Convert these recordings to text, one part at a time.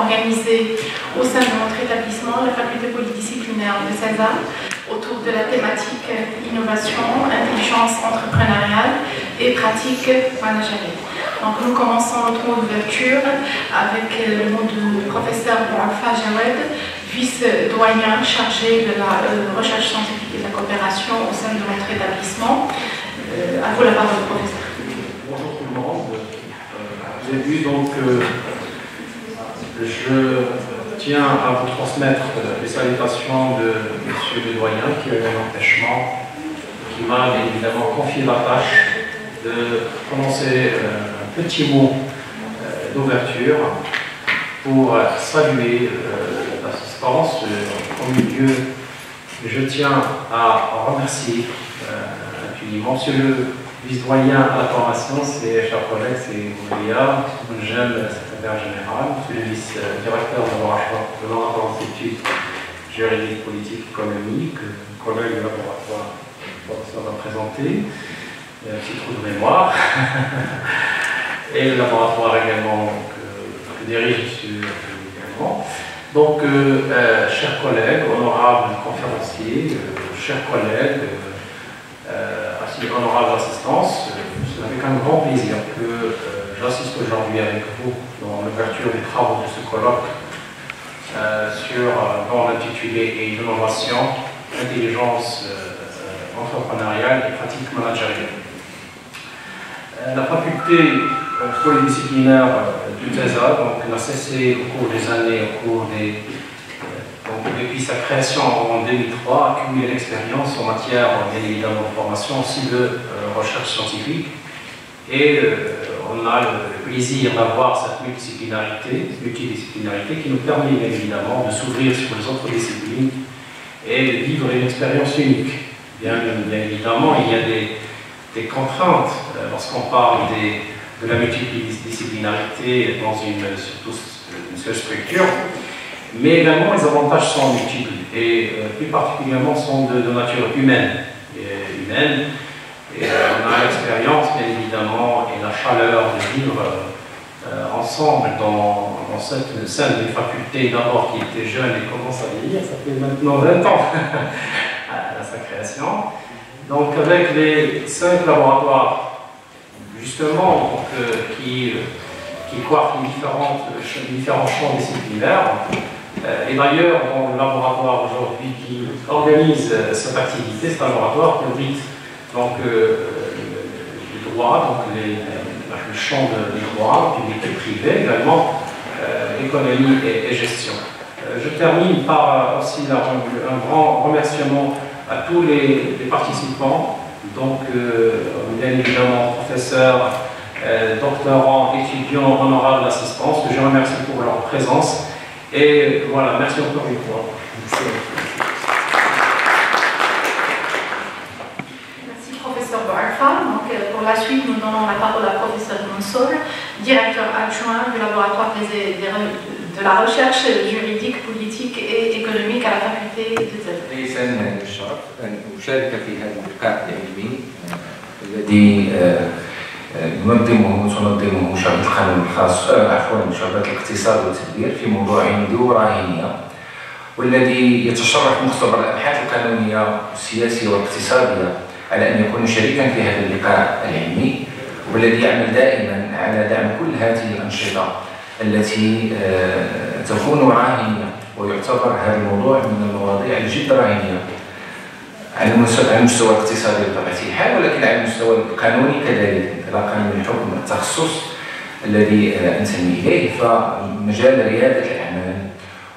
organisé au sein de notre établissement, la faculté polydisciplinaire de César, autour de la thématique innovation, intelligence entrepreneuriale et pratique managériale. Donc nous commençons notre mot d'ouverture avec le mot du professeur Boualfa Jawed, vice-doyen chargé de la recherche scientifique et de la coopération au sein de notre établissement. À vous la parole, professeur. Bonjour tout le monde. Au début, donc, je tiens à vous transmettre les salutations de M. le doyen qui a eu un empêchement, qui m'a évidemment confié la tâche de prononcer un petit mot d'ouverture pour saluer l'assistance. Au milieu, je tiens à remercier infiniment Monsieur le vice-doyen à la formation, chers collègues, c'est Oulia, Mounjel, secrétaire général, Monsieur le vice-directeur de laboratoire d'études juridiques, politiques, économiques, collègue du laboratoire, professeur va présenter, un petit trou de mémoire, et le laboratoire également que dirige Monsieur également. Donc, chers collègues, honorables conférenciers, chers collègues, honorable assistance, c'est avec un grand plaisir que j'assiste aujourd'hui avec vous dans l'ouverture des travaux de ce colloque dont l'intitulé est Innovation, intelligence entrepreneuriale et pratique managériale. La faculté polydisciplinaire du TESA n'a cessé au cours des années, depuis sa création en 2003, accumuler l'expérience en matière, bien évidemment, de formation, aussi de recherche scientifique. Et on a le plaisir d'avoir cette multidisciplinarité qui nous permet, bien évidemment, de s'ouvrir sur les autres disciplines et de vivre une expérience unique. Bien évidemment, il y a des contraintes lorsqu'on parle de la multidisciplinarité dans surtout une seule structure. Mais également, les avantages sont multiples et plus particulièrement sont de nature humaine. Et on a l'expérience, bien évidemment, et la chaleur de vivre ensemble dans cette scène des facultés, d'abord qui était jeune et commence à vieillir, ça fait maintenant 20 ans à sa création. Donc, avec les 5 laboratoires, justement, qui coiffent les différents champs disciplinaires. Et d'ailleurs, dans le laboratoire aujourd'hui qui organise cette activité, c'est un laboratoire qui abrite donc, le droit, donc le champ du droit, public et privé, également économie et gestion. Je termine par aussi un grand remerciement à tous les participants, donc bien évidemment professeurs, doctorants, étudiants, honorables d'assistance, que je remercie pour leur présence. Et voilà, merci encore une fois. Merci professeur Boualfa. Donc, pour la suite, nous donnons la parole à professeur Mansour, directeur adjoint du laboratoire de la recherche juridique, politique et économique à la faculté de César. ليسني الشرف أن أشارك في هذا اللقاء العلمي الذي تنظمه شعبة القانون الخاص شعبة الاقتصاد والتدبير في موضوع ذو راهنية، والذي يتشرف مختبر الأبحاث القانونية والسياسية والاقتصادية على أن يكون شريكا في هذا اللقاء العلمي، والذي يعمل دائما على دعم كل هذه الأنشطة التي تكون راهنية، ويعتبر هذا الموضوع من المواضيع الجد راهنية على المستوى الاقتصادي بطبيعة الحال، ولكن على المستوى القانوني كذلك، انطلاقا من الحكم التخصص الذي انتمي اليه. فمجال رياده الاعمال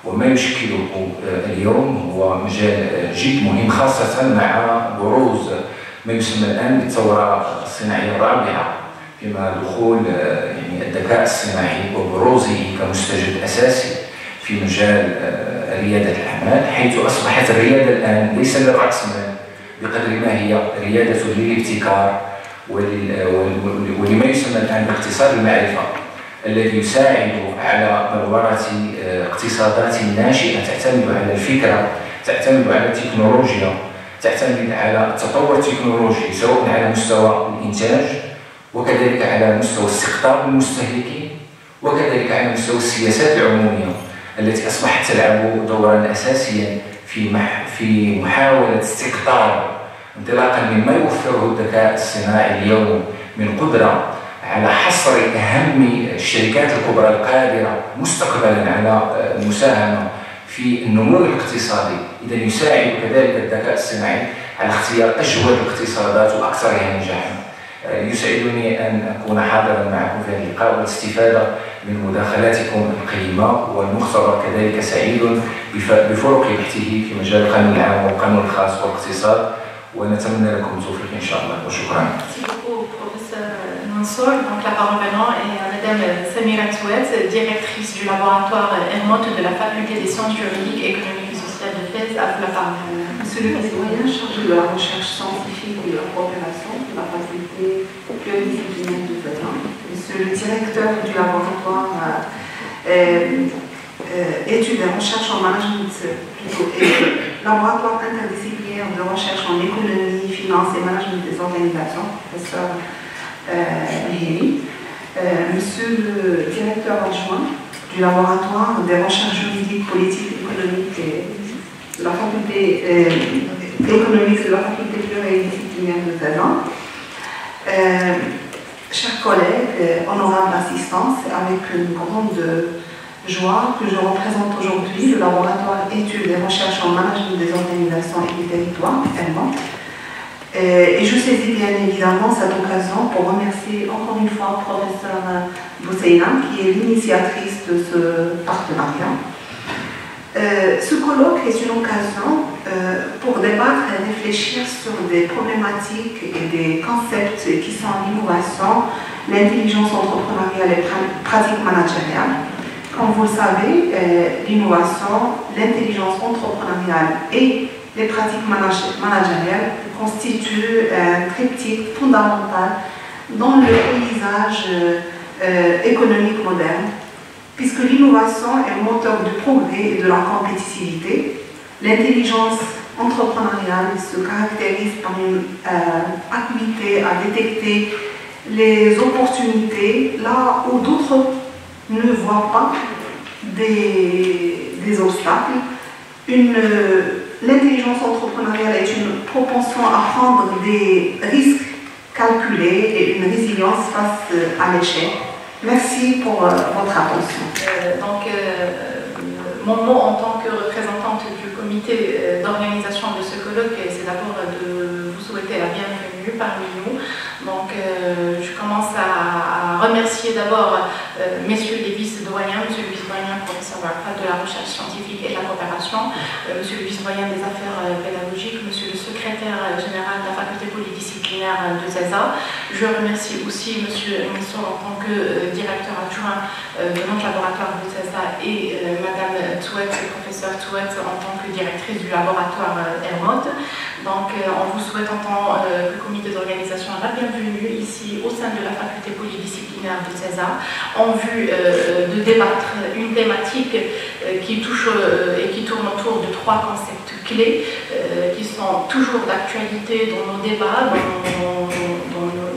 وما يشكله اليوم هو مجال جد مهم، خاصه مع بروز ما يسمى الان بالثوره الصناعيه الرابعه، فيما دخول يعني الذكاء الصناعي وبروزه كمستجد اساسي في مجال رياده الاعمال، حيث اصبحت الرياده الان ليس للراسمال بقدر ما هي رياده للابتكار ولما يسمى الان باقتصاد المعرفه، الذي يساعد على بلورة اقتصادات ناشئه تعتمد على الفكره، تعتمد على التكنولوجيا، تعتمد على التطور التكنولوجي سواء على مستوى الانتاج وكذلك على مستوى استقطاب المستهلكين وكذلك على مستوى السياسات العمومية التي أصبحت تلعب دورا أساسيا في محاولة استقطاب انطلاقا مما يوفره الذكاء الصناعي اليوم من قدرة على حصر أهم الشركات الكبرى القادرة مستقبلا على المساهمة في النمو الاقتصادي. إذا يساعد كذلك الذكاء الصناعي على اختيار أجود الاقتصادات وأكثرها نجاحا. يسعدني أن أكون حاضرا معكم في هذا اللقاء والاستفادة من مداخلاتكم القيمة، والمختبر كذلك سعيد بفرق بحثه في مجال القانون العام والقانون الخاص والاقتصاد، ونتمنى لكم التوفيق إن شاء الله وشكرا. Mansour, donc la parole maintenant est à Madame Samira Touet, directrice du laboratoire Hermote de la Faculté des sciences juridiques, économiques et sociales de Fès, à la parole. Monsieur le Président, chargé de la recherche scientifique et de la coopération de la Faculté pluridisciplinaire de Fès, Monsieur le directeur du laboratoire études et recherche en management, laboratoire interdisciplinaire de recherche en économie, finance et management des organisations, professeur Monsieur le directeur adjoint du laboratoire des recherches juridiques, politiques, économiques et de la faculté économique de la faculté pluridisciplinaire de Kazan. Chers collègues, honorables assistants, c'est avec une grande joie que je représente aujourd'hui le laboratoire études et recherches en management des organisations et du territoire, Hermote. Et je saisis bien évidemment cette occasion pour remercier encore une fois professeur Bousseina, qui est l'initiatrice de ce partenariat. Ce colloque est une occasion pour débattre et réfléchir sur des problématiques et des concepts qui sont l'innovation, l'intelligence entrepreneuriale et pratique managériale. Comme vous le savez, l'innovation, l'intelligence entrepreneuriale et les pratiques managériales constituent un triptyque fondamental dans le paysage économique moderne, puisque l'innovation est le moteur du progrès et de la compétitivité. L'intelligence entrepreneuriale se caractérise par une acuité à détecter les opportunités là où d'autres ne voient pas des obstacles. L'intelligence entrepreneuriale est une propension à prendre des risques calculés et une résilience face à l'échec. Merci pour votre attention. Mon mot en tant que représentante du comité d'organisation de ce colloque, c'est d'abord de vous souhaiter la bienvenue parmi nous. Donc, je commence à remercier d'abord messieurs les vice-doyens, monsieur le vice-doyen professeur de la recherche scientifique et de la coopération, monsieur le vice-doyen des affaires pédagogiques, monsieur le secrétaire général de la faculté polydisciplinaire de CESA. Je remercie aussi monsieur Mansour en tant que directeur adjoint de notre laboratoire de CESA et madame Touet, professeur Touet en tant que directrice du laboratoire Hermote. Donc, on vous souhaite en tant que comité d'organisation la bienvenue ici au sein de la faculté polydisciplinaire de CESA en vue de débattre une thématique qui touche et qui tourne autour de trois concepts clés qui sont toujours d'actualité dans nos débats, dans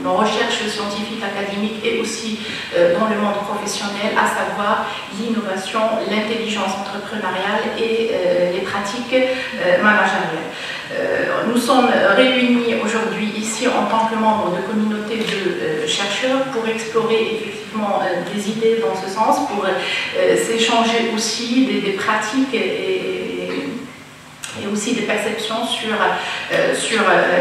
nos recherches scientifiques, académiques et aussi dans le monde professionnel, à savoir l'innovation, l'intelligence entrepreneuriale et les pratiques managériales. Nous sommes réunis aujourd'hui ici en tant que membres de communauté de chercheurs pour explorer effectivement des idées dans ce sens, pour s'échanger aussi des pratiques et aussi des perceptions sur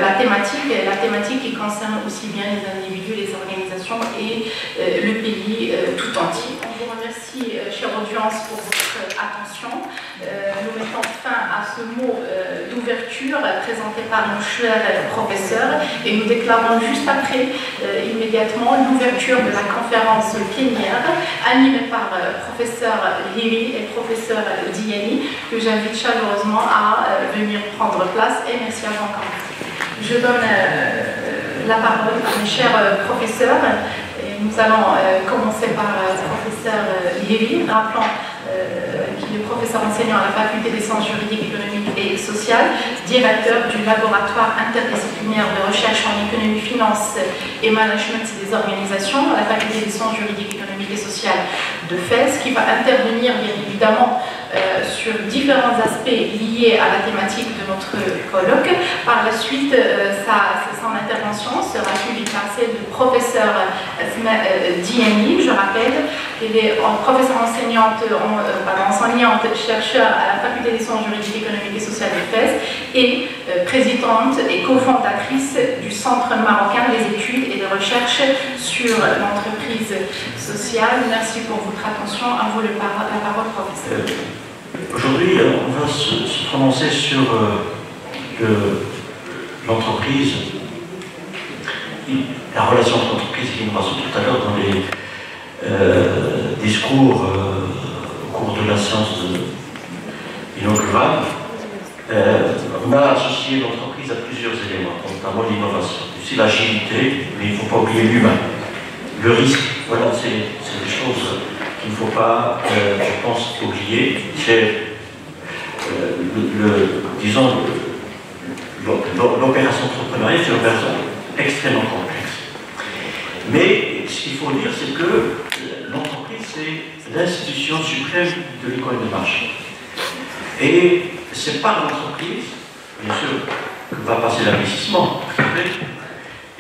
la thématique qui concerne aussi bien les individus, les organisations et le pays tout entier. On vous remercie, chère audience, pour votre attention. Nous mettons fin à ce mot d'ouverture présenté par nos chers professeurs et nous déclarons juste après immédiatement l'ouverture de la conférence plénière animée par professeur Hiri et professeur Diani, que j'invite chaleureusement à venir prendre place, et merci à vous encore. Je donne la parole à mes chers professeurs. Et nous allons commencer par le professeur Hiri, rappelant qu'il est professeur enseignant à la faculté des sciences juridiques, économiques et sociales, directeur du laboratoire interdisciplinaire de recherche en économie, finance et management des organisations à la faculté des sciences juridiques, économiques et sociales de Fès, qui va intervenir bien évidemment sur différents aspects liés à la thématique de notre colloque. Par la suite, son intervention sera suivie par celle du professeur Diani. Je rappelle qu'elle est professeure enseignante, chercheur à la faculté des sciences juridiques, économiques et sociales de Fès et présidente et cofondatrice du Centre marocain des études et de recherche sur l'entreprise sociale. Merci pour votre attention. À vous la parole, professeur. Aujourd'hui, on va se prononcer sur l'entreprise, la relation entre l'entreprise et l'innovation. Tout à l'heure, dans les discours au cours de la séance inaugurale, on a associé l'entreprise à plusieurs éléments, notamment l'innovation. Aussi l'agilité, mais il ne faut pas oublier l'humain. Le risque, voilà, c'est des choses qu'il ne faut pas, je pense, oublier. C'est, disons, l'opération entrepreneuriale, c'est une opération extrêmement complexe. Mais ce qu'il faut dire, c'est que l'entreprise, c'est l'institution suprême de l'économie de marché. Et c'est par l'entreprise, bien sûr, que va passer l'investissement privé.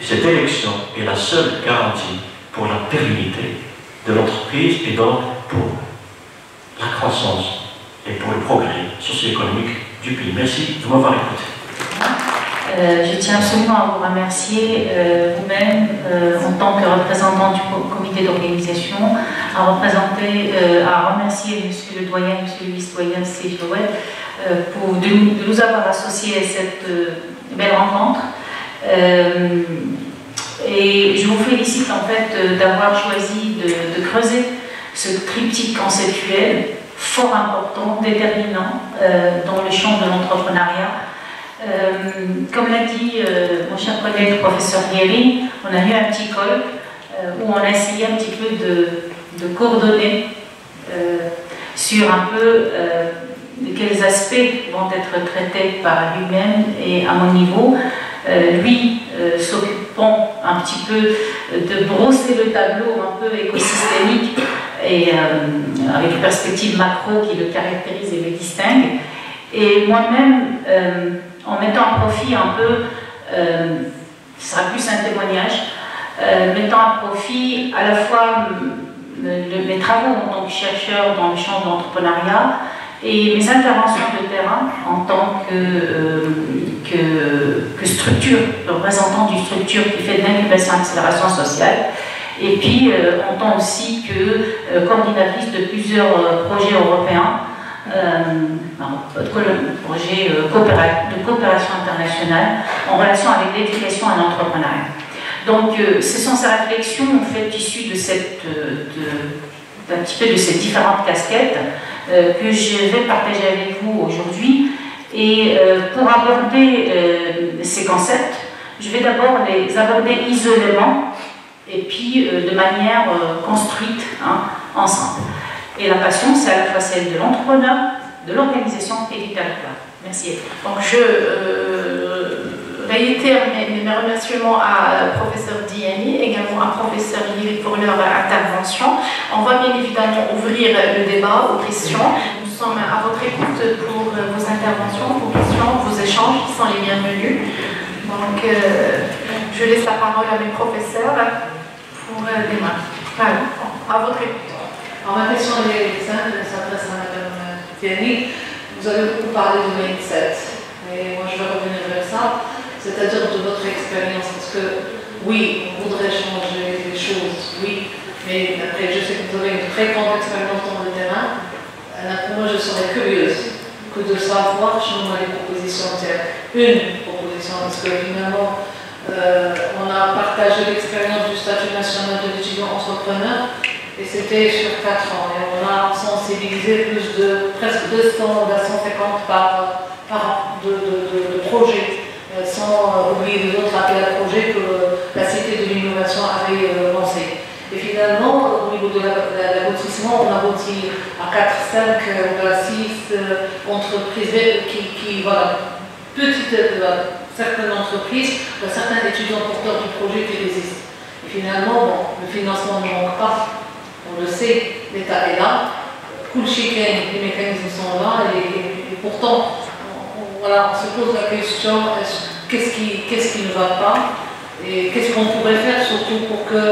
Cette élection est la seule garantie pour la pérennité de l'entreprise et donc pour la croissance et pour le progrès socio-économique du pays. Merci de m'avoir écouté. Je tiens absolument à vous remercier vous-même en tant que représentant du comité d'organisation, à remercier Monsieur le doyen, Monsieur le vice-doyen Céjoël de nous avoir associés à cette belle rencontre. Et je vous félicite en fait d'avoir choisi de creuser ce triptyque conceptuel fort important, déterminant dans le champ de l'entrepreneuriat. Comme l'a dit mon cher collègue professeur Nieri, on a eu un petit colloque où on a essayé un petit peu de coordonner sur un peu quels aspects vont être traités par lui-même et à mon niveau. Lui s'occupant un petit peu de brosser le tableau un peu écosystémique et avec une perspective macro qui le caractérise et le distingue. Et moi-même, en mettant à profit un peu, ce sera plus un témoignage, mettant à profit à la fois mes travaux en tant que chercheur dans le champ de l'entrepreneuriat et mes interventions de terrain en tant que structure, représentant d'une structure qui fait de l'incubation et accélération sociale, et puis en tant aussi que coordinatrice de plusieurs projets européens, projet de coopération internationale en relation avec l'éducation et l'entrepreneuriat. Donc, ce sont ces réflexions en fait issues de d'un petit peu de ces différentes casquettes que je vais partager avec vous aujourd'hui. Et pour aborder ces concepts, je vais d'abord les aborder isolément et puis de manière construite, ensemble. Et la passion, c'est à la fois celle de l'entrepreneur, de l'organisation et du territoire. Merci. Donc je réitère mes remerciements à professeur Diani, également à professeur Liri pour leur intervention. On va bien évidemment ouvrir le débat aux questions. Nous sommes à votre écoute pour vos interventions, vos questions, vos échanges qui sont les bienvenus. Donc je laisse la parole à mes professeurs pour démarrer. Voilà, à votre écoute. Alors, ma question est simple, elle s'adresse à Mme Diani. Vous avez beaucoup parlé de mindset, et moi je vais revenir vers ça, c'est-à-dire de votre expérience, parce que oui, on voudrait changer les choses, oui, mais après je sais que vous avez une très grande expérience dans le terrain. Moi je serais curieuse que de savoir chez moi les propositions, une proposition, parce que finalement on a partagé l'expérience du statut national de l'étudiant entrepreneur. Et c'était sur 4 ans. Et on a sensibilisé presque 200 à 150 par an de projets, sans oublier les autres appels à projets que la Cité de l'innovation avait lancé. Et finalement, au niveau de l'aboutissement, on aboutit à 4, 5, 6 entreprises qui voilà, certaines entreprises, certains étudiants porteurs du projet qui résistent. Et finalement, bon, le financement ne manque pas. On le sait, l'État est là, les mécanismes sont là, et pourtant, voilà, on se pose la question, qu'est-ce qui ne va pas, et qu'est-ce qu'on pourrait faire surtout pour que,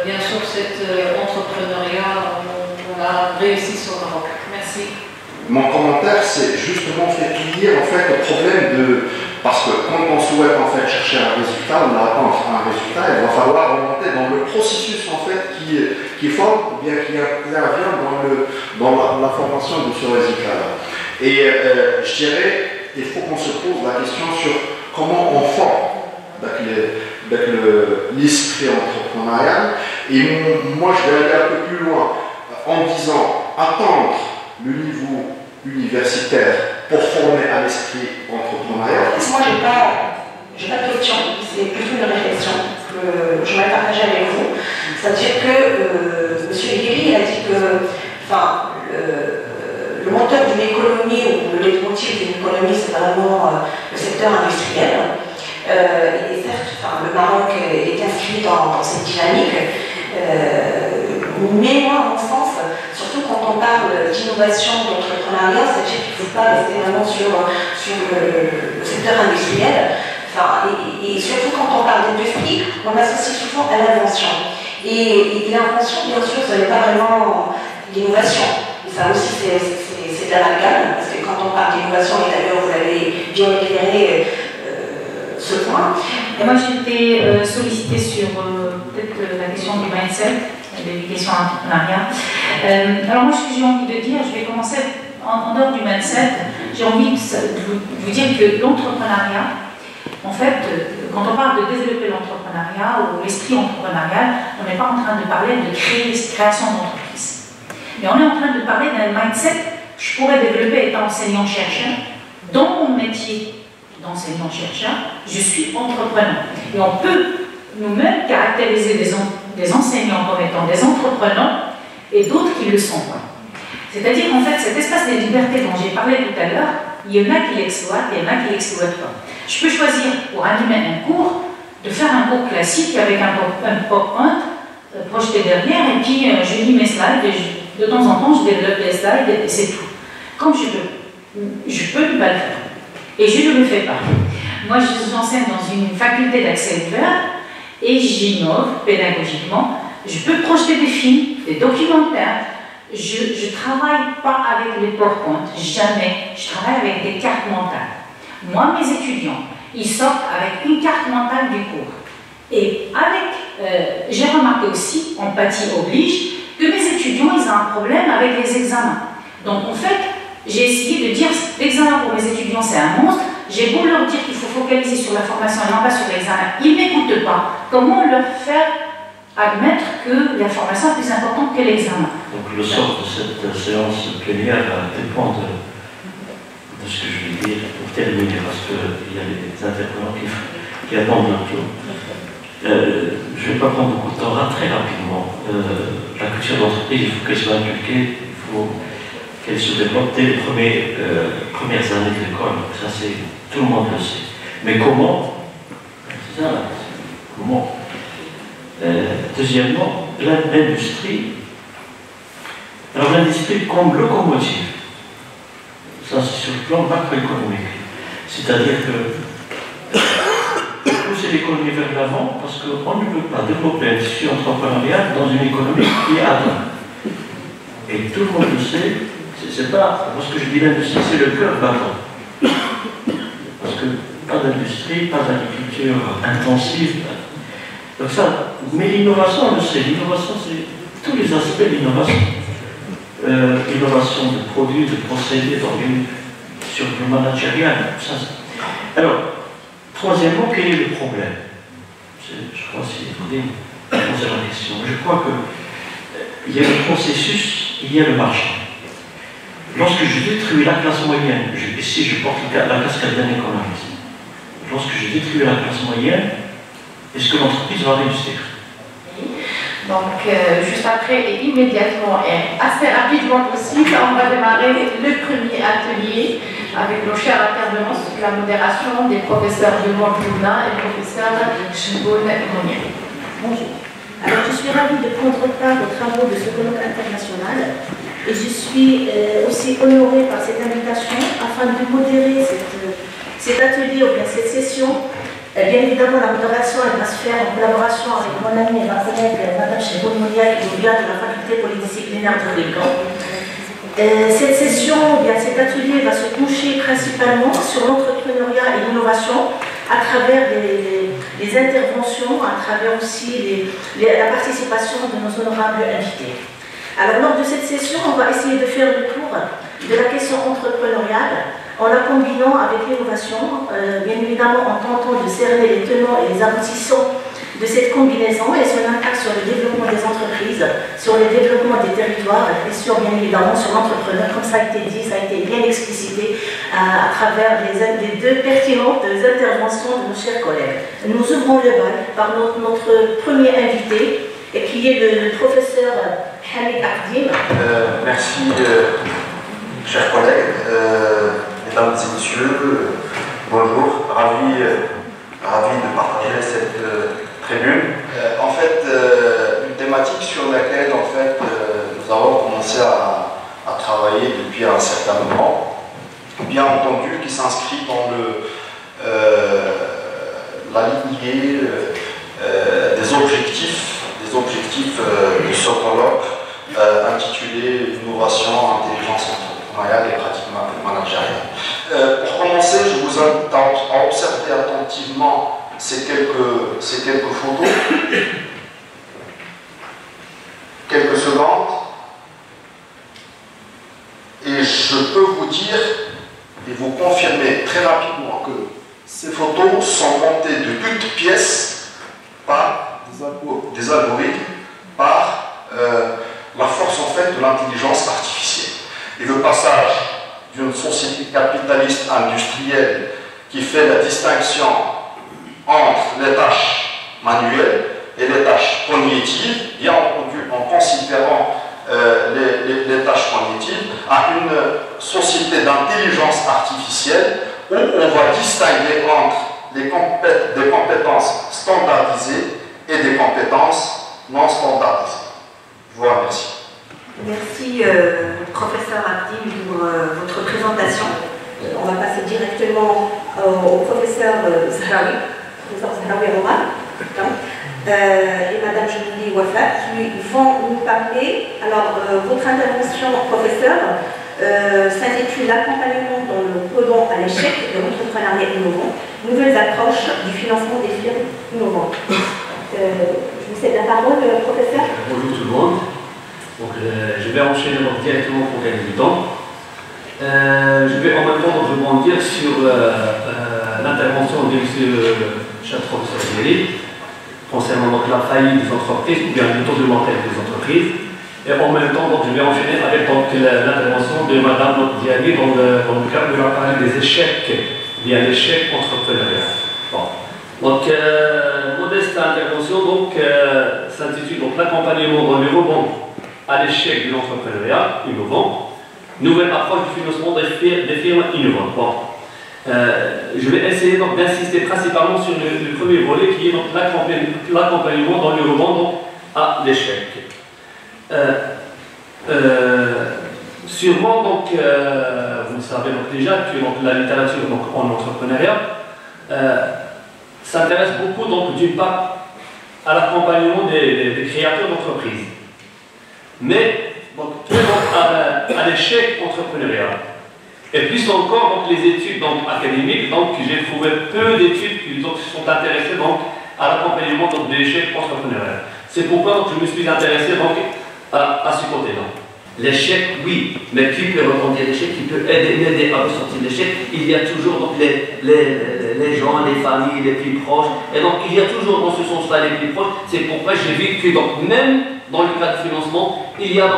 bien sûr, cet entrepreneuriat réussisse au Maroc. Merci. Mon commentaire, c'est justement fait lier en fait au problème de... Parce que quand on souhaite en fait chercher un résultat, on attend un résultat, il va falloir remonter dans le processus en fait qui forme, ou bien qui intervient dans la formation de ce résultat-là. Et je dirais, il faut qu'on se pose la question sur comment on forme avec l'esprit entrepreneurial. Et moi, je vais aller un peu plus loin en disant attendre le niveau universitaire pour former à l'esprit entrepreneurial. Moi, j'ai pas de question, c'est plutôt une réflexion que je voudrais partager avec vous. C'est-à-dire que M. Guéry a dit que le moteur d'une économie ou le leitmotiv d'une économie, c'est vraiment le secteur industriel. Et certes, le Maroc est inscrit dans cette dynamique, mais moi, à mon sens, surtout quand on parle d'innovation, d'entrepreneuriat, c'est-à-dire qu'il ne faut pas rester vraiment sur le secteur industriel. Et surtout quand on parle d'industrie, on associe souvent à l'invention. Et l'invention, bien sûr, ce n'est pas vraiment l'innovation. Ça aussi, c'est de l'amalgame, parce que quand on parle d'innovation, et d'ailleurs, vous l'avez bien éclairé, ce point. Et moi, j'ai été sollicitée sur peut-être la question du mindset, de l'éducation entrepreneuriat. Alors moi, ce que j'ai envie de dire, je vais commencer en dehors du mindset, j'ai envie de vous dire que l'entrepreneuriat, en fait, quand on parle de développer l'entrepreneuriat ou l'esprit entrepreneurial, on n'est pas en train de parler de création d'entreprise. Mais on est en train de parler d'un mindset que je pourrais développer étant enseignant-chercheur. Dans mon métier d'enseignant-chercheur, je suis entrepreneur. Et on peut nous-mêmes caractériser des enseignants comme étant des entrepreneurs et d'autres qui ne le sont pas. C'est-à-dire qu'en fait, cet espace de liberté dont j'ai parlé tout à l'heure, il y en a qui l'exploitent et il y en a qui ne l'exploitent pas. Je peux choisir pour animer un cours, de faire un cours classique avec un PowerPoint projeté derrière et puis je lis mes slides et de temps en temps je développe les slides et c'est tout. Comme je veux. Je peux ne pas le faire. Et je ne le fais pas. Moi, j'enseigne dans une faculté d'accès ouvert et j'innove pédagogiquement. Je peux projeter des films, des documentaires. Je ne travaille pas avec les PowerPoint, jamais. Je travaille avec des cartes mentales. Moi, mes étudiants, ils sortent avec une carte mentale du cours. Et j'ai remarqué aussi, empathie oblige, que mes étudiants, ils ont un problème avec les examens. Donc, en fait, j'ai essayé de dire, l'examen pour mes étudiants, c'est un monstre. J'ai beau leur dire qu'il faut focaliser sur la formation et non pas sur l'examen. Ils ne m'écoutent pas. Comment leur faire admettre que la formation est plus importante que l'examen? Donc le sort de cette séance plénière dépend de ce que je vais dire pour terminer, parce qu'il y a des intervenants qui attendent leur tour. Je ne vais pas prendre beaucoup de temps, très rapidement. La culture d'entreprise, il faut qu'elle soit inculquée, il faut qu'elle se développe dès les premières années de l'école. Ça, tout le monde le sait. Mais comment? C'est ça la question. Comment? Deuxièmement, l'industrie. Alors l'industrie comme locomotive, ça c'est sur le plan macroéconomique. C'est-à-dire que pousser l'économie vers l'avant, parce qu'on ne peut pas développer l'industrie entrepreneuriale dans une économie qui est à terre. Et tout le monde le sait, c'est pas, parce que je dis l'industrie, c'est le cœur battant. Parce que pas d'industrie, pas d'agriculture intensive. Donc ça, mais l'innovation, on le sait, l'innovation c'est tous les aspects de l'innovation. Innovation de produits, de procédés, sur le managérial. Alors, troisièmement, quel est le problème? Je crois que c'est la question. Je crois qu'il y a le processus, il y a le marché. Lorsque je détruis la classe moyenne, ici je porte la casquette d'un économiste, lorsque je détruis la classe moyenne, est-ce que l'entreprise va réussir? Donc, juste après et immédiatement et assez rapidement possible, on va démarrer le premier atelier avec nos chers intervenants sous la modération des professeurs Demande Moulin et professeur Chiboun Mounier. Bonjour. Alors, je suis ravie de prendre part aux travaux de ce colloque international et je suis aussi honorée par cette invitation afin de modérer cet atelier ou bien cette session. Bien évidemment, la modération elle va se faire en collaboration avec mon amie et ma collègue Mme Cheboumonia qui nous vient de la faculté polydisciplinaire de Rican. Cette session, bien cet atelier va se coucher principalement sur l'entrepreneuriat et l'innovation à travers les interventions, à travers aussi la participation de nos honorables invités. Alors lors de cette session, on va essayer de faire le tour de la question entrepreneuriale en la combinant avec l'innovation, bien évidemment en tentant de cerner les tenants et les aboutissants de cette combinaison et son impact sur le développement des entreprises, sur le développement des territoires et sur bien évidemment sur l'entrepreneur, comme ça a été dit, ça a été bien explicité à travers les deux pertinentes interventions de nos chers collègues. Nous ouvrons le bal par notre premier invité, et qui est le professeur Hamid Akdim. Merci, chers collègues, mesdames et messieurs, bonjour, ravi de partager cette tribune. En fait, une thématique sur laquelle en fait, nous avons commencé à travailler depuis un certain moment, bien entendu qui s'inscrit dans la lignée des objectifs de ce colloque intitulé Innovation, intelligence entrepreneuriale et pratique managériale. Pour commencer, je vous invite à observer attentivement ces quelques photos, quelques secondes, et je peux vous dire et vous confirmer très rapidement que ces photos sont montées de toutes pièces par des algorithmes, par la force en fait de l'intelligence artificielle. Et le passage d'une société capitaliste industrielle qui fait la distinction entre les tâches manuelles et les tâches cognitives, bien entendu en considérant les tâches cognitives, à une société d'intelligence artificielle où on va distinguer entre des compétences standardisées et des compétences non standardisées. Je vous remercie. Merci, professeur Abdi, pour votre présentation. On va passer directement au professeur Zahraoui, Roman, et Madame Julie Wafa, qui vont nous parler. Alors, votre intervention, professeur, s'intitule L'accompagnement dans le pendant à l'échec de l'entrepreneuriat innovant, nouvelles approches du financement des firmes innovantes. Je vous cède la parole, professeur. Bonjour tout le monde. Donc, je vais enchaîner directement pour gagner du temps. Je vais en même temps rebondir sur l'intervention de M. Chatron concernant donc, la faillite des entreprises ou bien le taux de mortalité des entreprises. Et en même temps, donc, je vais enchaîner avec l'intervention de Mme Diani dans le cadre de la parole des échecs, bien l'échec entrepreneurial. Bon. Donc, modeste intervention s'intitule l'accompagnement dans le rebond à l'échec de l'entrepreneuriat innovant, nouvelle approche du financement des firmes innovantes. Bon. Je vais essayer d'insister principalement sur le premier volet qui est l'accompagnement dans le rebond à l'échec. Sûrement, vous le savez déjà que la littérature en entrepreneuriat s'intéresse beaucoup d'une part à l'accompagnement des créateurs d'entreprises, mais à l'échec entrepreneurial. Et plus encore les études académiques, j'ai trouvé peu d'études qui se sont intéressées à l'accompagnement de l'échec entrepreneurial. C'est pourquoi je me suis intéressé à ce côté-là. L'échec, oui, mais qui peut rebondir l'échec, qui peut aider à ressortir l'échec. Il y a toujours les gens, les familles les plus proches, et donc il y a toujours dans ce sens-là les plus proches. C'est pourquoi j'ai vu que même dans le cas de financement, il y a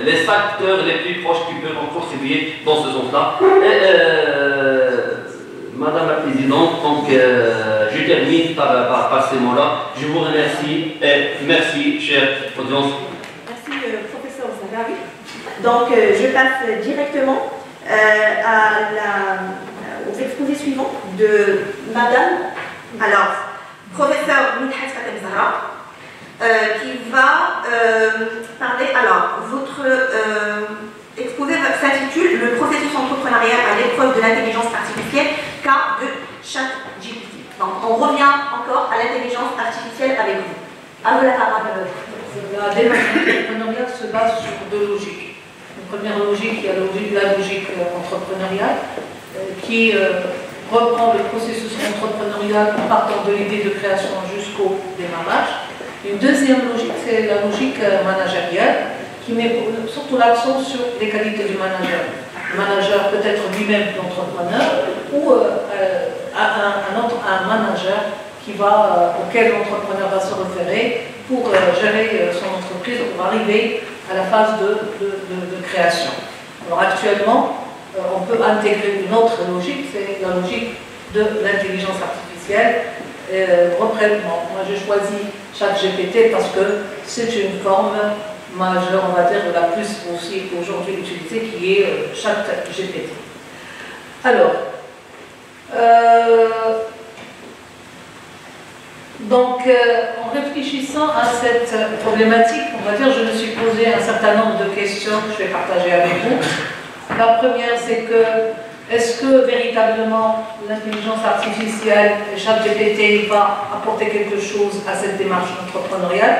les acteurs les plus proches qui peuvent contribuer dans ce sens-là. Madame la Présidente, je termine par ces mots-là. Je vous remercie et merci, chère audience. Merci, professeur Zahraoui. Donc, je passe directement aux exposés suivants de Madame. Alors, professeur Midhat Fatem Zahra, qui va parler. Alors, votre exposé s'intitule Le processus entrepreneurial à l'épreuve de l'intelligence artificielle, cas de ChatGPT. Donc, on revient encore à l'intelligence artificielle avec vous. À vous la parole. La démarche entrepreneuriale se base sur deux logiques. Une première logique, qui est la logique entrepreneuriale, qui reprend le processus entrepreneurial en partant de l'idée de création jusqu'au démarrage. Une deuxième logique, c'est la logique managériale, qui met surtout l'accent sur les qualités du manager. Le manager peut être lui-même l'entrepreneur ou un manager auquel l'entrepreneur va se référer pour gérer son entreprise, pour arriver à la phase de création. Alors actuellement, on peut intégrer une autre logique, c'est la logique de l'intelligence artificielle. Moi j'ai choisi ChatGPT parce que c'est une forme majeure, on va dire, la plus aussi aujourd'hui utilisée, qui est ChatGPT. Alors, en réfléchissant à cette problématique, on va dire, je me suis posé un certain nombre de questions que je vais partager avec vous. La première, c'est que, est-ce que véritablement l'intelligence artificielle, ChatGPT, va apporter quelque chose à cette démarche entrepreneuriale?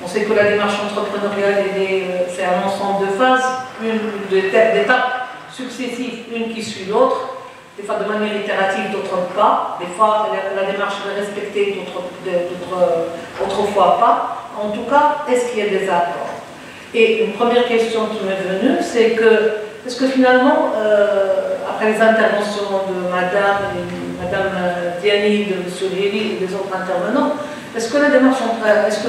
On sait que la démarche entrepreneuriale, c'est un ensemble de phases, d'étapes successives, une qui suit l'autre, des fois de manière itérative, d'autres pas. Des fois, la démarche est respectée, d'autres fois pas. En tout cas, est-ce qu'il y a des apports? Et une première question qui m'est venue, c'est que, est-ce que finalement, après les interventions de Madame Diani, de M. Léry et des autres intervenants, est-ce que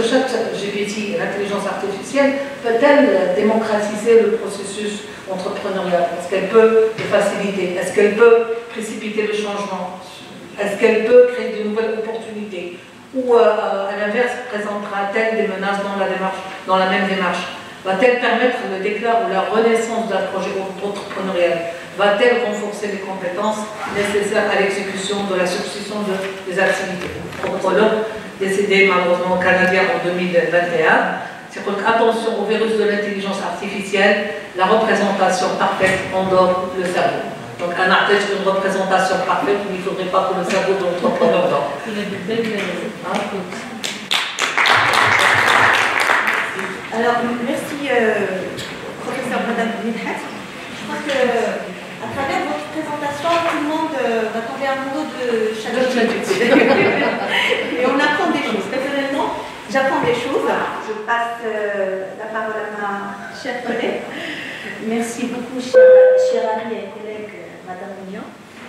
ChatGPT, l'intelligence artificielle, peut-elle démocratiser le processus entrepreneurial? Est-ce qu'elle peut le faciliter? Est-ce qu'elle peut précipiter le changement? Est-ce qu'elle peut créer de nouvelles opportunités? Ou à l'inverse, présentera-t-elle des menaces dans la même démarche? Va-t-elle permettre le déclin ou la renaissance d'un projet entrepreneurial? Va-t-elle renforcer les compétences nécessaires à l'exécution de la substitution des activités? Protocole décédé malheureusement au Canada en 2021. C'est donc attention au virus de l'intelligence artificielle, la représentation parfaite endort le cerveau. Donc un artiste, une représentation parfaite, mais il ne faudrait pas que le cerveau de l'entrepreneur dorme. Alors, merci, professeur Madame Midhat. Je crois qu'à travers votre présentation, tout le monde va tomber amoureux de ChatGPT. Et on apprend des choses. Personnellement, j'apprends des choses. Je passe la parole à ma chère collègue. Merci beaucoup, chère amie et collègue Madame Mignon.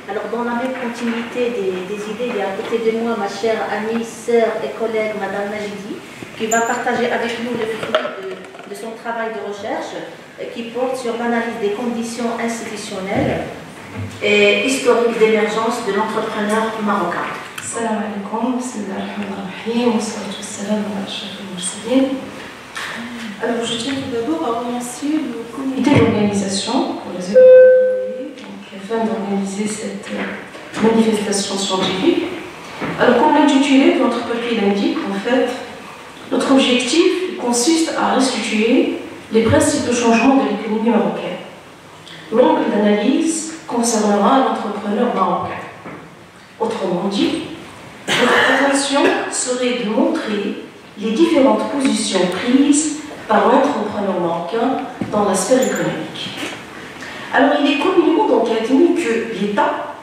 Alors, dans la même continuité des idées, il y a à côté de moi ma chère amie, sœur et collègue Madame Najidi, qui va partager avec nous les fruits de son travail de recherche qui porte sur l'analyse des conditions institutionnelles et historiques d'émergence de l'entrepreneur marocain. Salam alaikum, bismillahirrahmanirrahim, wa salatu wassalam ala ashrafil mursalin. Alors, je tiens tout d'abord à remercier le comité d'organisation pour les événements afin d'organiser cette manifestation scientifique. Alors, comme l'intitulé de notre papier l'indique, en fait, notre objectif consiste à restituer les principaux changements de l'économie marocaine. L'angle d'analyse concernera l'entrepreneur marocain. Autrement dit, notre intention serait de montrer les différentes positions prises par l'entrepreneur marocain dans la sphère économique. Alors, il est communément donc admis que l'État,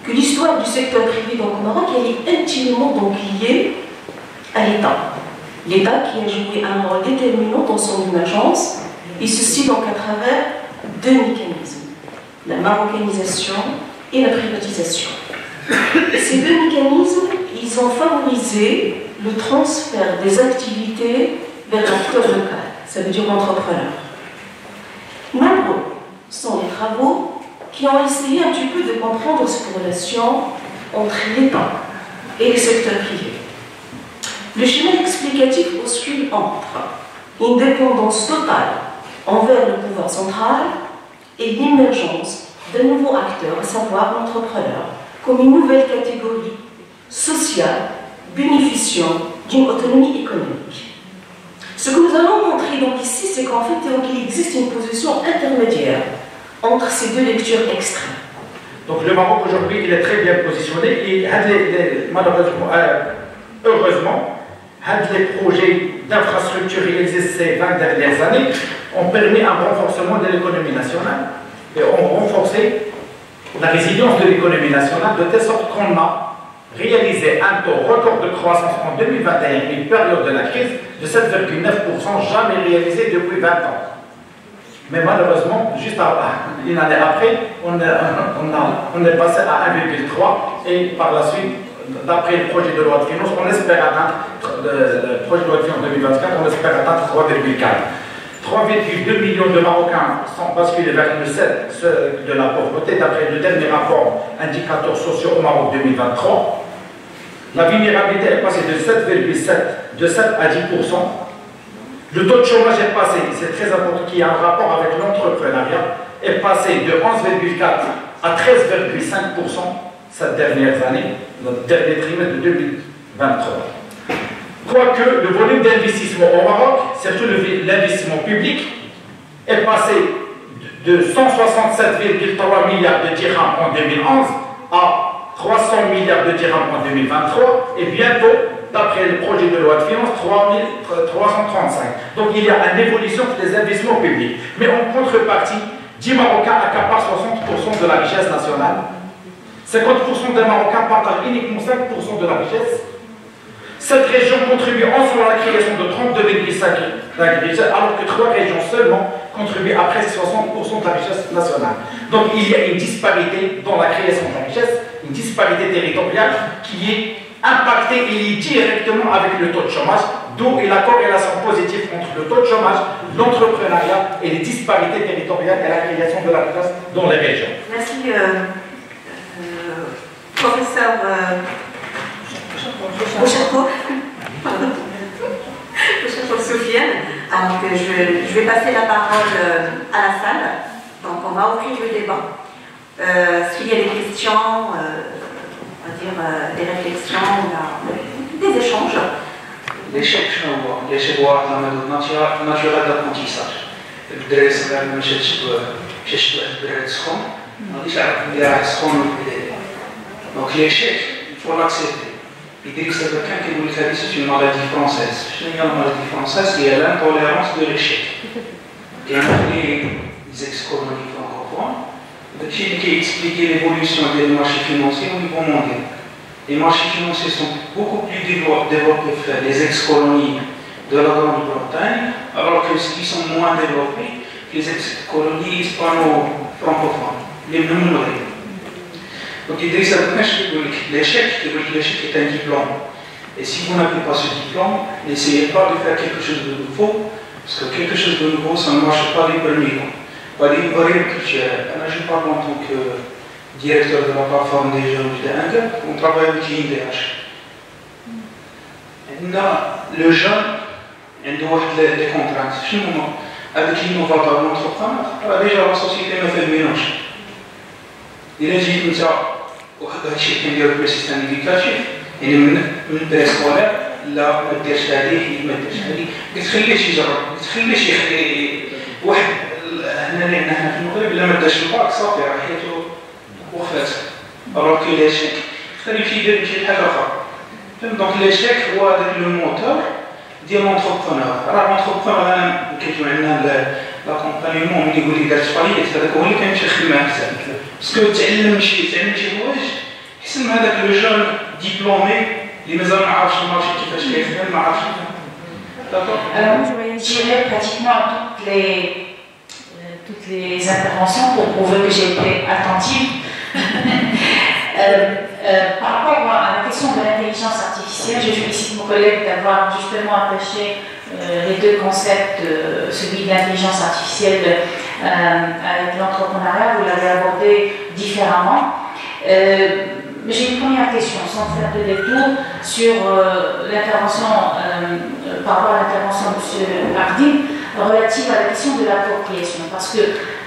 que l'histoire du secteur privé donc, au Maroc, elle est intimement donc liée à l'État. L'État qui a joué un rôle déterminant dans son émergence, et ceci donc à travers deux mécanismes, la marocanisation et la privatisation. Ces deux mécanismes, ils ont favorisé le transfert des activités vers l'acteur local, ça veut dire l'entrepreneur. Nombreux sont les travaux qui ont essayé un petit peu de comprendre cette relation entre l'État et le secteur privé. Le schéma explicatif oscille entre une dépendance totale envers le pouvoir central et l'émergence d'un nouveau acteur, à savoir l'entrepreneur, comme une nouvelle catégorie sociale bénéficiant d'une autonomie économique. Ce que nous allons montrer donc ici, c'est qu'en fait, il existe une position intermédiaire entre ces deux lectures extrêmes. Donc le Maroc aujourd'hui, il est très bien positionné et malheureusement, heureusement, les projets d'infrastructure réalisés ces 20 dernières années ont permis un renforcement de l'économie nationale et ont renforcé la résilience de l'économie nationale de telle sorte qu'on a réalisé un taux record de croissance en 2021, une période de la crise de 7,9%, jamais réalisé depuis 20 ans. Mais malheureusement, juste une année après, on est passé à 1,3 et par la suite, d'après le projet de loi de finances, on espère atteindre, le projet de loi de finances 2024, on espère atteindre 3,4. 3,2 millions de Marocains sont basculés vers le seuil de la pauvreté, d'après le dernier rapport Indicateurs sociaux au Maroc 2023. La vulnérabilité est passée de 7 à 10%. Le taux de chômage est passé, c'est très important, qui a un rapport avec l'entrepreneuriat, est passé de 11,4 à 13,5% cette dernière année, notre dernier trimestre de 2023. Quoique le volume d'investissement au Maroc, surtout l'investissement public, est passé de 167,3 milliards de dirhams en 2011 à 300 milliards de dirhams en 2023 et bientôt, d'après le projet de loi de finances, 335. Donc il y a une évolution des investissements publics. Mais en contrepartie, 10 Marocains accaparent 60% de la richesse nationale. 50% des Marocains partagent uniquement 5% de la richesse. Cette région contribue ensemble à la création de 32,5 d'agriculture, alors que 3 régions seulement contribuent à presque 60% de la richesse nationale. Donc il y a une disparité dans la création de la richesse, une disparité territoriale qui est impactée et liée directement avec le taux de chômage, d'où la corrélation positive entre le taux de chômage, l'entrepreneuriat et les disparités territoriales et la création de la richesse dans les régions. Merci, professeur Sofiane. Alors que je vais passer la parole à la salle. Donc on va ouvrir le débat. S'il y a des questions, on va dire des réflexions, des échanges. L'échec شنو هو؟ l'échec هو واحد الميثود ناتشورال دابونتيساج. الدراري الصغار ملي شاد واحد الدراري سخون ما غاديش يعرف بلي راه سخون من البداية. دونك l'échec il faut l'accepter. يديك سبب كان كيقول لك هذه سي اون مالادي فرونسيز. شنو هي المالادي فرونسيز؟ هي لانتوليرونس دو l'échec. كاين لي زيكس كولوني فرانكوفون داكشي اللي كيexpliquer l'évolution des marchés financiers au niveau mondial. Les marchés financiers sont beaucoup plus développés que les ex-colonies de la Grande-Bretagne, alors que ceux qui sont moins développés que les ex-colonies hispano-francophones, les mêmes. Donc Idrissa Benach l'échec est un diplôme. Et si vous n'avez pas ce diplôme, n'essayez pas de faire quelque chose de nouveau, parce que quelque chose de nouveau, ça ne marche pas les premiers temps. Je parle en tant que directeur de la plateforme des jeunes de Angers, on travaille avec l'INDH. Le jeune, il doit avoir des contraintes. Avec l'innovateur, l'entrepreneur, déjà la société me fait le mélange. Il a dit que ça, il y a le système éducatif, il y a une préscolaire, là, il y a des choses, il y a des choses. هنا في المغرب الا ما داش الباك صافي راه حياته وقفات alors que l'échec خلي يمشي يدير شي حاجه اخرى فهمت دونك l'échec هو هذاك لو موتور ديال لونتربرونور راه لونتربرونور انا كيجيو عندنا لاكومبانيمون ملي يقول لي درت فاليت هذاك هو اللي كيمشي يخدم احسن باسكو تعلم شي حوايج احسن من هذاك لو جون ديبلومي اللي مازال ما عرفش المارشي كيفاش كيخدم ما عرفش. Alors moi je réagirais pratiquement à toutes les interventions pour prouver que j'ai été attentive. Par rapport à la question de l'intelligence artificielle, je félicite mon collègue d'avoir justement attaché les deux concepts, celui de l'intelligence artificielle avec l'entrepreneuriat, vous l'avez abordé différemment. J'ai une première question, sans faire de détour, sur l'intervention, par rapport à l'intervention de M. Hardin, relative à la question de l'appropriation. Parce que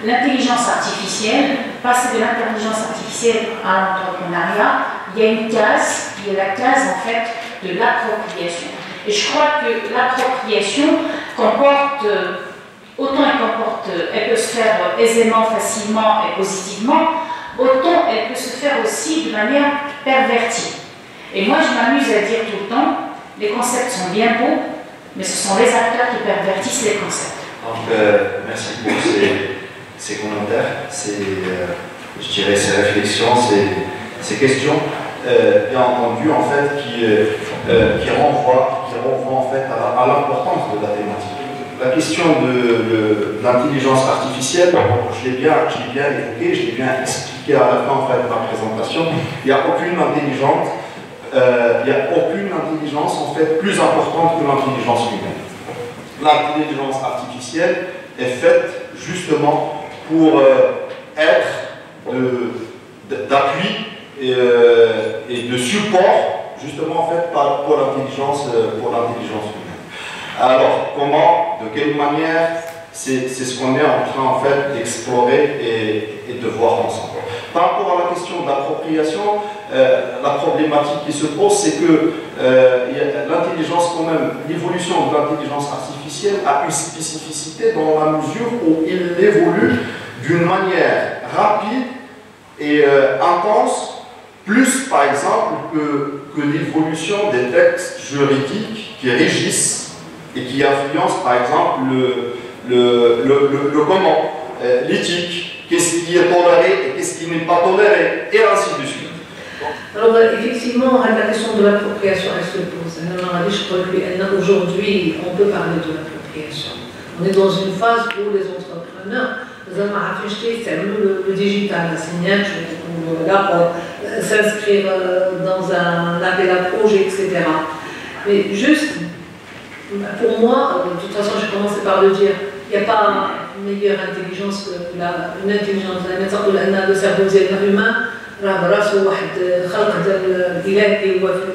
l'intelligence artificielle, passer de l'intelligence artificielle à l'entrepreneuriat, il y a une case, qui est la case en fait de l'appropriation. Et je crois que l'appropriation comporte, autant elle peut se faire aisément, facilement et positivement, autant elle peut se faire aussi de manière pervertie. Et moi, je m'amuse à dire tout le temps, les concepts sont bien beaux, mais ce sont les acteurs qui pervertissent les concepts. Donc, merci pour ces commentaires, je dirais ces réflexions, ces questions, bien entendu, en fait, qui renvoient en fait à l'importance de la thématique. La question de l'intelligence artificielle, je l'ai bien évoqué, je l'ai bien expliqué à la fin en fait, de ma présentation. Il n'y a aucune intelligence en fait plus importante que l'intelligence humaine. L'intelligence artificielle est faite justement pour être d'appui et de support justement en fait pour l'intelligence humaine. Alors comment, de quelle manière, c'est ce qu'on est en train en fait d'explorer et de voir ensemble. Par rapport à la question de l'appropriation, la problématique qui se pose, c'est que l'intelligence quand même, l'évolution de l'intelligence artificielle a une spécificité dans la mesure où il évolue d'une manière rapide et intense, plus par exemple que l'évolution des textes juridiques qui régissent et qui influencent par exemple le comment, l'éthique, qu'est-ce qui est toléré et qu'est-ce qui n'est pas toléré, et ainsi de suite. Alors effectivement, la question de l'appropriation, elle se pose. Je crois qu'aujourd'hui, on peut parler de l'appropriation. On est dans une phase où les entrepreneurs, nous avons affiché le digital, la signature, s'inscrire dans un appel à projet, etc. Mais juste, pour moi, de toute façon, j'ai commencé par le dire, il n'y a pas une meilleure intelligence que une intelligence. Le cerveau humain,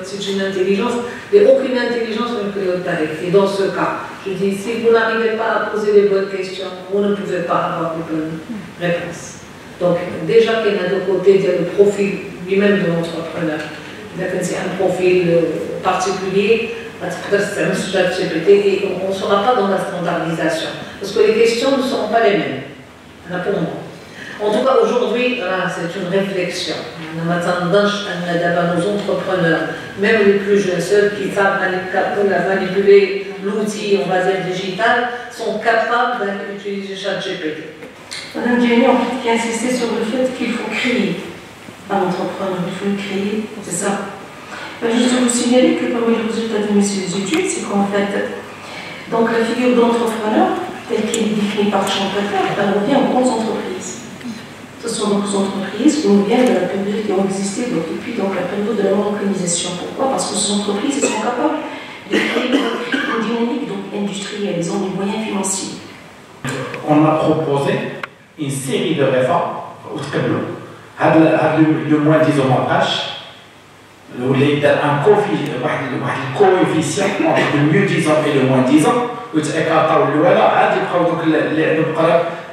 c'est une intelligence, et aucune intelligence ne peut l'obtenir. Et dans ce cas, je dis, si vous n'arrivez pas à poser les bonnes questions, vous ne pouvez pas avoir les bonnes réponses. Donc, déjà qu'il y a de côté, il y a le profil lui-même de l'entrepreneur. C'est un profil particulier. Et on ne sera pas dans la standardisation. Parce que les questions ne seront pas les mêmes. Pour moi. En tout cas, aujourd'hui, c'est une réflexion. Nos entrepreneurs, même les plus jeunes, ceux qui savent manipuler l'outil, on va dire, digital, sont capables d'utiliser ChatGPT. Madame Diani, en fait, qui a insisté sur le fait qu'il faut créer un entrepreneur, il faut le créer, c'est ça. Juste vous signaler que parmi les résultats de mes études, c'est qu'en fait, donc la figure d'entrepreneur, telle qu'elle est définie par Chamberlain, elle revient aux grandes entreprises. Ce sont donc les entreprises qui nous viennent de la période qui ont existé depuis donc, la période de la mondialisation. Pourquoi? Parce que ces entreprises elles sont capables de créer une dynamique donc, industrielle, ils ont des moyens financiers. On a proposé une série de réformes au tableau. Le moins 10 au moins H. Un coefficient entre le mieux 10 ans et le moins 10 ans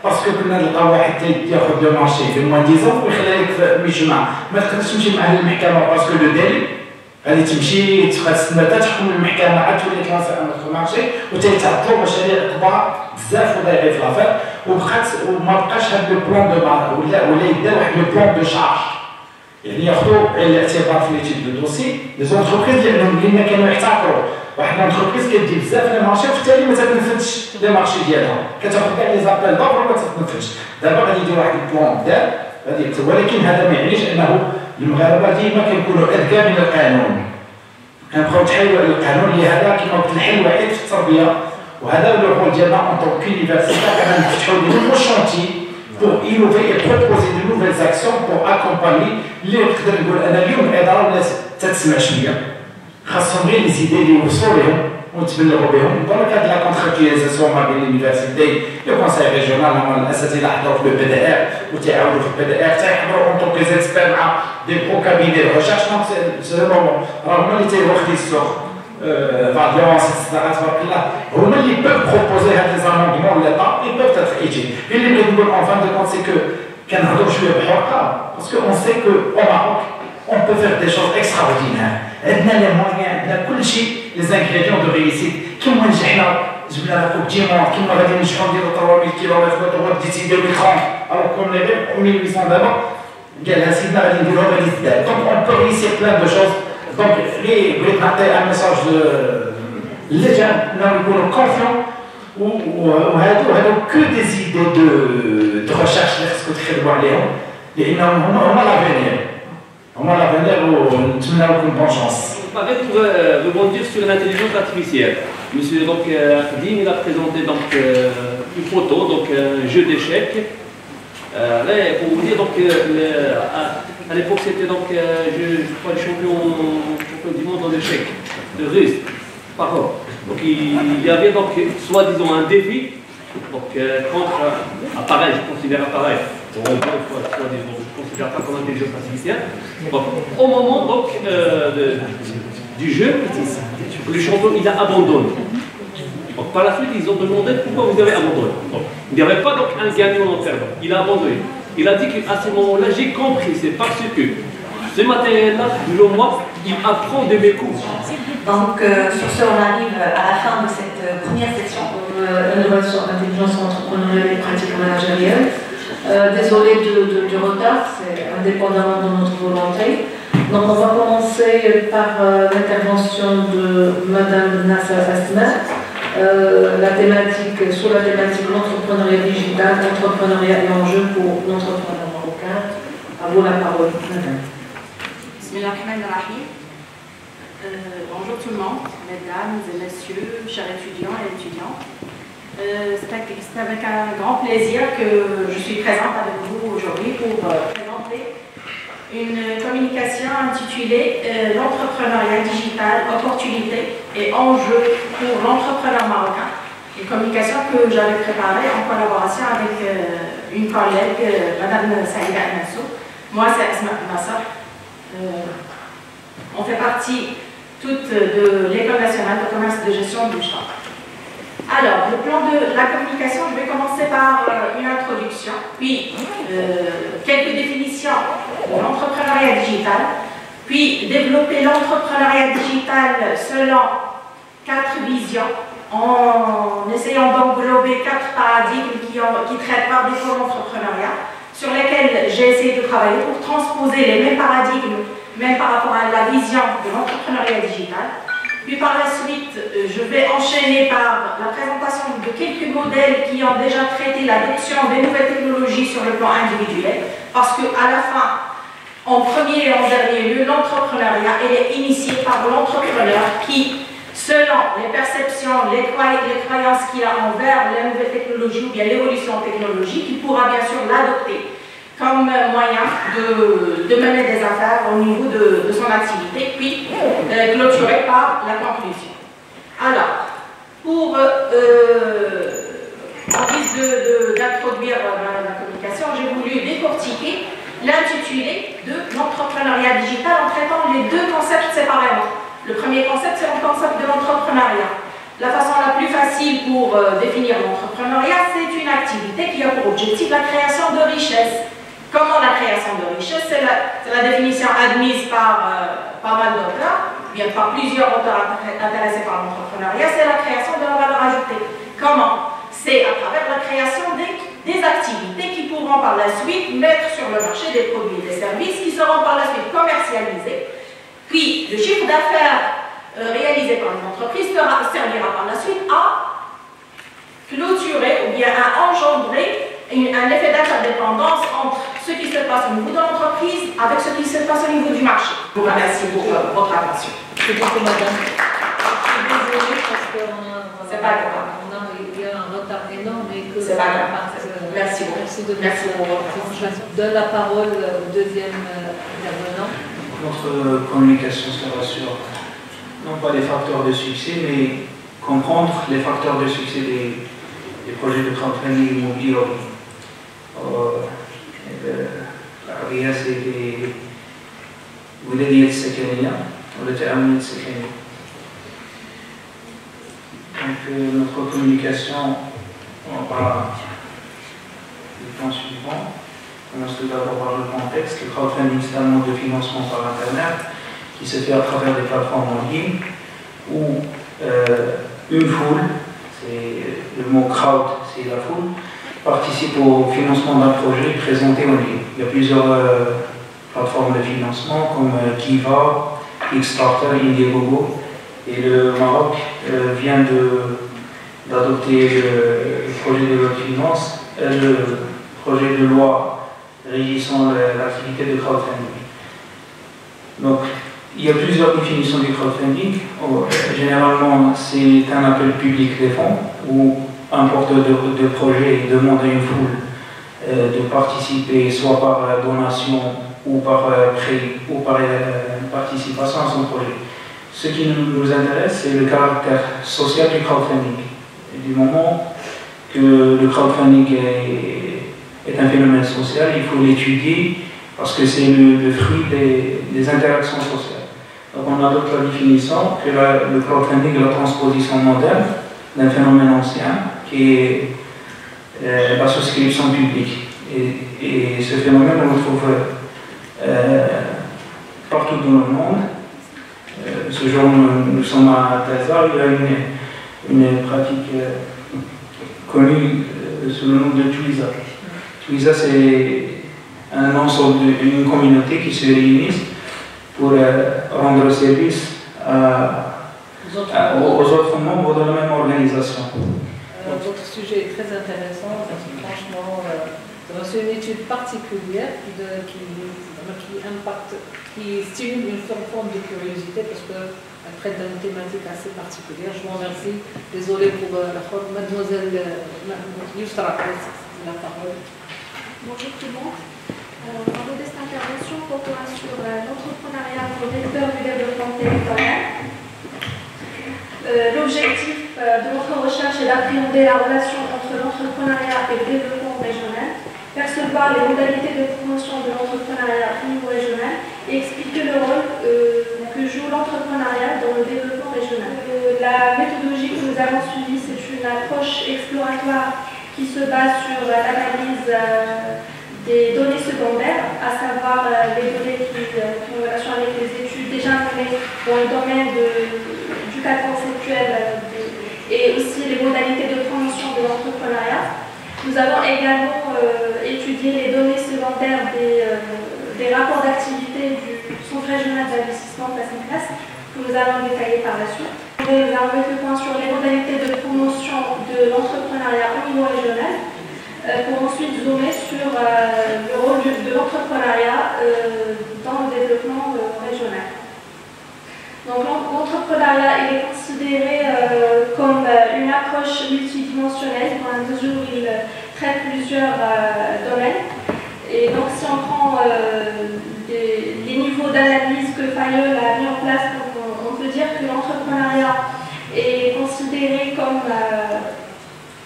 parce que كنا نلقاو واحد ياخذ لو مارشي في موان 10 ans ويخليك في مجمع ما تقدرش تمشي معاه للمحكمه باسكو لو ديلي غادي تمشي تستنى حتى تحكم المحكمه عاد تولي تلانسي ان اوتر مارشي وتيتعطلوا مشاريع كبار بزاف وضايعين في لافير وما بقاش هذا لو بلان دو ولا يدير واحد لو بلان دو شارج يعني ياخذوا بعين الاعتبار في ليتيد دو دوسي لي زونتربريز اللي كانوا يحتكروا واحد لونتربريز كدير بزاف لي مارشي وبالتالي ما تتنفذش لي مارشي ديالها كتاخذ كاع لي زابيل دابر وما تتنفذش دابا غادي يدير واحد البلان دار غادي ولكن هذا ما يعنيش انه المغاربه ديما كيكونوا اذكى من القانون كنبقاو تحايلوا على القانون اللي هذا كما قلت الحل الوحيد في التربيه وهذا هو الرول ديالنا اون طونك يونيفرسيتي كنا نفتحوا دي نوفو شونتي pour innover et proposer de nouvelles actions pour accompagner اللي نقدر نقول انا اليوم الاداره ولات تتسمع شويه خاصهم غير لي زيدي اللي يوصلوا لهم ونتبلغوا بهم دونك هاد لا كونتراكتواليزاسيون ما بين لونيفرسيتي لو كونساي ريجيونال هما الاساتذه حضروا في البي دي ار وتيعاودوا في البي دي ار تيحضروا اون طونك زيكسبير مع دي برو كابيني دو ريشيرش دونك سي نورمال راه هما اللي تيواخدين السوق فاليونس etc. تبارك الله هما اللي بيب بروبوزي هاد لي زاموندمون ليطا اي بيب تاتر ايتيل اللي بغيت نقول اون فان دو كونت سي كو كنهضروا شويه بحرقه باسكو اون سي كو او ماروك on peut faire des choses extraordinaires. On a les moyens, on a tout les ingrédients de réussite. Comme on a جبنا la coupe diamant, كيما غادي ننجحوا نديروا 3000 كيلومتر l'autoroute d'ici 2030 alors qu'on est même en 1800 d'abord. قالها سيدنا غادي نديروها غادي تدار. Donc on peut réussir plein de choses. Donc les بغيت نعطي un message للجان انهم يكونوا confiants وهادو que des idées de recherche اللي خصكم تخدموا عليهم لانهم هما l'avenir. هما l'avenir ونتمنى لكم bonne chance. Pour rebondir sur l'intelligence artificielle, Monsieur Akhdin, il a présenté donc une photo, donc un jeu d'échecs. Pour vous dire, donc, à l'époque c'était donc, je crois, le champion du monde en échecs, de russe, par contre. Donc il y avait donc soi-disant un défi, donc contre appareil, je considère appareil. Soi-disant, je ne considère pas comme intelligence artificielle. Donc, au moment donc, du jeu, le champion il a abandonné. Donc, par la suite, ils ont demandé pourquoi vous avez abandonné. Donc, il n'y avait pas donc un gagnant en perdant. Il a abandonné. Il a dit qu'à ce moment-là, j'ai compris, c'est parce que ce matériel-là, selon moi, il apprend de mes cours. Donc, sur ce, on arrive à la fin de cette première session. Innovation, intelligence entrepreneuriale et pratique managériale. Désolé du retard, c'est indépendamment de notre volonté. Donc on va commencer par l'intervention de Madame Nassa Asma, la thématique, sur la thématique l'entrepreneuriat digital, l'entrepreneuriat et enjeux pour l'entrepreneur marocain. À vous la parole, Madame. Bismillahirrahmanirrahim. Bonjour tout le monde, mesdames et messieurs, chers étudiants et étudiantes. C'est avec un grand plaisir que je suis présente avec vous aujourd'hui pour présenter une communication intitulée L'entrepreneuriat digital, opportunités et enjeux pour l'entrepreneur marocain. Une communication que j'avais préparée en collaboration avec une collègue, Madame Saïda Nassou. Moi, c'est Asma Nassar. On fait partie toutes de l'École nationale de commerce et de gestion du champ. Alors, le plan de la communication, je vais commencer par une introduction, puis quelques définitions de l'entrepreneuriat digital, puis développer l'entrepreneuriat digital selon 4 visions, en essayant d'englober 4 paradigmes qui traitent par défaut l'entrepreneuriat, sur lesquels j'ai essayé de travailler pour transposer les mêmes paradigmes, même par rapport à la vision de l'entrepreneuriat digital. Puis par la suite, je vais enchaîner par la présentation de quelques modèles qui ont déjà traité l'adoption des nouvelles technologies sur le plan individuel, parce qu'à la fin, en premier et en dernier lieu, l'entrepreneuriat est initié par l'entrepreneur qui, selon les perceptions, les croyances qu'il a envers les nouvelles technologies ou bien l'évolution technologique, il pourra bien sûr l'adopter comme moyen de mener des affaires au niveau de son activité, puis clôturer par la conclusion. Alors, pour en guise d'introduire la communication, j'ai voulu décortiquer l'intitulé de l'entrepreneuriat digital en traitant les 2 concepts séparément. Le premier concept, c'est le concept de l'entrepreneuriat. La façon la plus facile pour définir l'entrepreneuriat, c'est une activité qui a pour objectif la création de richesses. Comment la création de richesses? C'est la définition admise par pas mal d'auteurs, bien par plusieurs auteurs intéressés par l'entrepreneuriat, c'est la création de la valeur ajoutée. Comment? C'est à travers la création des activités qui pourront par la suite mettre sur le marché des produits et des services qui seront par la suite commercialisés. Puis le chiffre d'affaires réalisé par une entreprise servira par la suite à clôturer ou bien à engendrer un effet d'interdépendance entre ce qui se passe au niveau de l'entreprise avec ce qui se passe au niveau du marché. Je vous remercie pour votre attention. C'est beaucoup, madame. Je suis désolée parce qu'on a, c'est pas grave. Il y a un retard énorme et que... C'est pas grave. Merci beaucoup. Merci pour votre attention. Je donne la parole au deuxième intervenant. Notre communication sera sur, non pas les facteurs de succès, mais comprendre les facteurs de succès des projets de crowdfunding immobilier. العربية سي الولايات السكنية ولا التعاونيات السكنية. Donc notre communication, on va le plan suivant. Je commence tout d'abord par le contexte. Le crowdfunding, c'est un mode de financement par Internet qui se fait à travers des plateformes en ligne où une foule, c'est le mot crowd, c'est la foule, participe au financement d'un projet présenté en ligne. Il y a plusieurs plateformes de financement comme Kiva, Kickstarter, Indiegogo. Et le Maroc vient d'adopter le projet de loi de finances, le projet de loi régissant l'activité de crowdfunding. Donc, il y a plusieurs définitions du crowdfunding. Généralement, c'est un appel public des fonds où un porteur de projet demande à une foule de participer soit par donation ou par prêt ou par participation à son projet. Ce qui nous intéresse, c'est le caractère social du crowdfunding. Et du moment que le crowdfunding est un phénomène social, il faut l'étudier parce que c'est le fruit des interactions sociales. Donc on adopte la définition que le crowdfunding est la transposition moderne d'un phénomène ancien qui est la souscription publique. Et ce phénomène, on le trouve partout dans le monde. Ce jour, nous sommes à Taza, il y a une pratique connue sous le nom de Twiza. Twiza, c'est un ensemble d'une communauté qui se réunit pour rendre service aux autres membres de la même organisation. Votre sujet est très intéressant parce que franchement, c'est une étude particulière qui stimule une forme de curiosité parce qu'elle traite d'une thématique assez particulière. Je vous remercie. Désolée pour la faute. Mademoiselle Yousra, la parole. Bonjour tout le monde. Ma modeste intervention portera sur l'entrepreneuriat comme vecteur du développement territorial. L'objectif de notre recherche est d'appréhender la relation entre l'entrepreneuriat et le développement régional, percevoir les modalités de promotion de l'entrepreneuriat au niveau régional et expliquer le rôle que joue l'entrepreneuriat dans le développement régional. La méthodologie que nous avons suivie, c'est une approche exploratoire qui se base sur l'analyse des données secondaires, à savoir les données qui ont relation avec les études déjà menées dans le domaine du cadre conceptuel et aussi les modalités de promotion de l'entrepreneuriat. Nous avons également étudié les données secondaires des rapports d'activité du Centre régional d'investissement Place en Classe, que nous allons détailler par la suite. Nous allons mettre le point sur les modalités de promotion de l'entrepreneuriat au niveau régional, pour ensuite zoomer sur le rôle de l'entrepreneuriat dans le développement régional. Donc l'entrepreneuriat est considéré comme une approche multidimensionnelle dans la mesure où il traite plusieurs domaines. Et donc si on prend les niveaux d'analyse que Fayol a mis en place, on peut dire que l'entrepreneuriat est considéré comme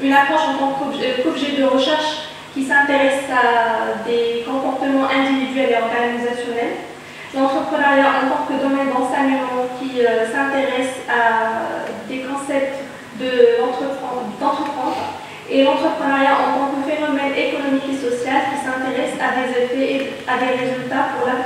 une approche en tant qu'objet de recherche qui s'intéresse à des comportements individuels et organisationnels. L'entrepreneuriat en tant que domaine d'enseignement qui s'intéresse à des concepts d'entreprendre. Et l'entrepreneuriat en tant que phénomène économique et social qui s'intéresse à des effets et à des résultats pour la